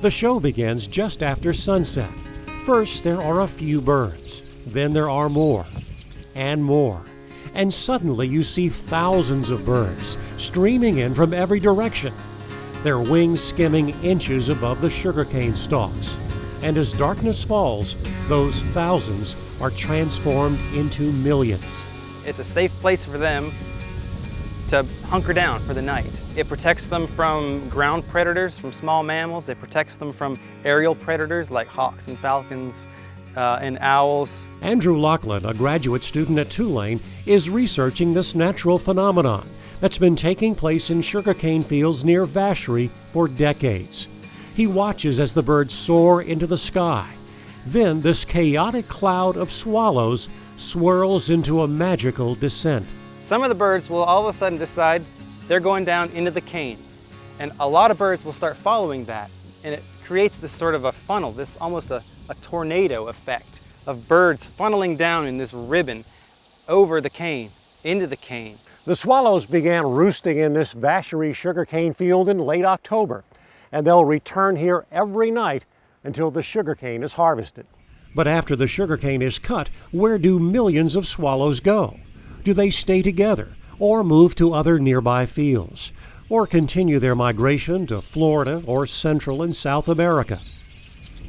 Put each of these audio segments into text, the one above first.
The show begins just after sunset. First, there are a few birds. Then there are more and more. And suddenly you see thousands of birds streaming in from every direction, their wings skimming inches above the sugarcane stalks. And as darkness falls, those thousands are transformed into millions. It's a safe place for them to hunker down for the night. It protects them from ground predators, from small mammals. It protects them from aerial predators like hawks and falcons and owls. Andrew Lachlan, a graduate student at Tulane, is researching this natural phenomenon that's been taking place in sugarcane fields near Vacherie for decades. He watches as the birds soar into the sky. Then this chaotic cloud of swallows swirls into a magical descent. Some of the birds will all of a sudden decide they're going down into the cane. And a lot of birds will start following that. And it creates this sort of a funnel, this almost a tornado effect of birds funneling down in this ribbon over the cane, into the cane. The swallows began roosting in this Vacherie sugarcane field in late October, and they'll return here every night until the sugarcane is harvested. But after the sugarcane is cut, where do millions of swallows go? Do they stay together or move to other nearby fields, or continue their migration to Florida or Central and South America?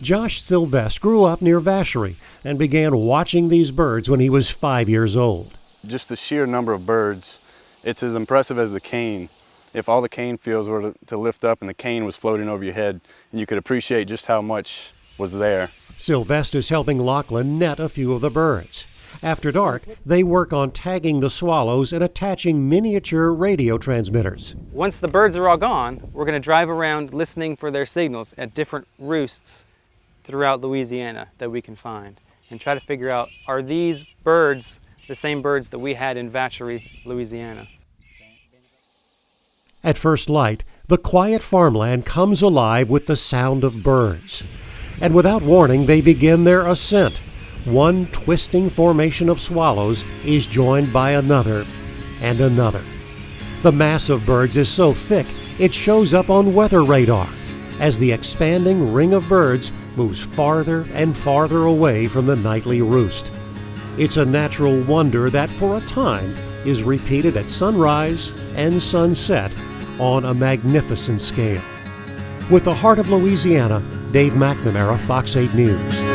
Josh Sylvestre grew up near Vacherie and began watching these birds when he was 5 years old. Just the sheer number of birds, it's as impressive as the cane. If all the cane fields were to lift up and the cane was floating over your head, and you could appreciate just how much was there. Sylvestre is helping Lachlan net a few of the birds. After dark, they work on tagging the swallows and attaching miniature radio transmitters. Once the birds are all gone, we're going to drive around listening for their signals at different roosts throughout Louisiana that we can find and try to figure out, are these birds the same birds that we had in Vacherie, Louisiana? At first light, the quiet farmland comes alive with the sound of birds. And without warning, they begin their ascent. One twisting formation of swallows is joined by another and another. The mass of birds is so thick, it shows up on weather radar as the expanding ring of birds moves farther and farther away from the nightly roost. It's a natural wonder that for a time is repeated at sunrise and sunset on a magnificent scale. With the heart of Louisiana, Dave McNamara, Fox 8 News.